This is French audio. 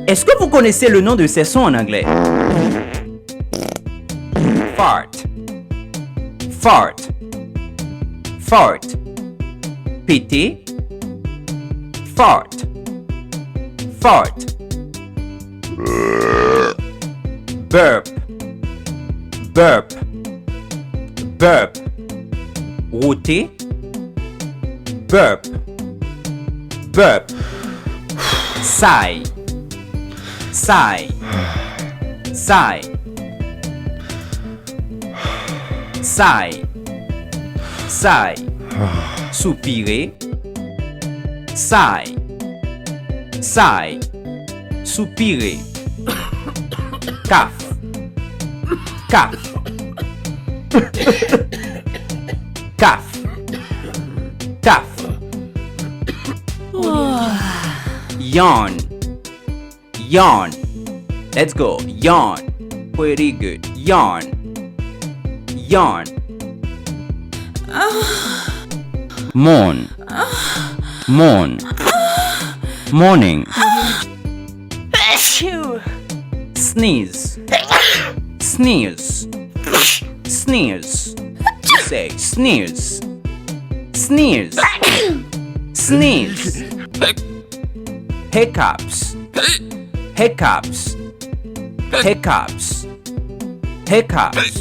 Est-ce que vous connaissez le nom de ces sons en anglais? Fart, fart, fart. Péter, fart, fart. Burp, burp, burp. Rôter, burp, burp. Sigh, sigh, sigh, sigh, sigh. Soupirer, sigh, sigh, soupirer. Cough, cough, cough, cough. Yawn, yawn. Let's go. Yawn. Pretty good. Yawn, yawn. Mourn, mourn. Morning. Sneeze, sneeze, sneeze. You say sneeze, sneeze, sneeze. Hiccups, hiccups, hiccups, hiccups.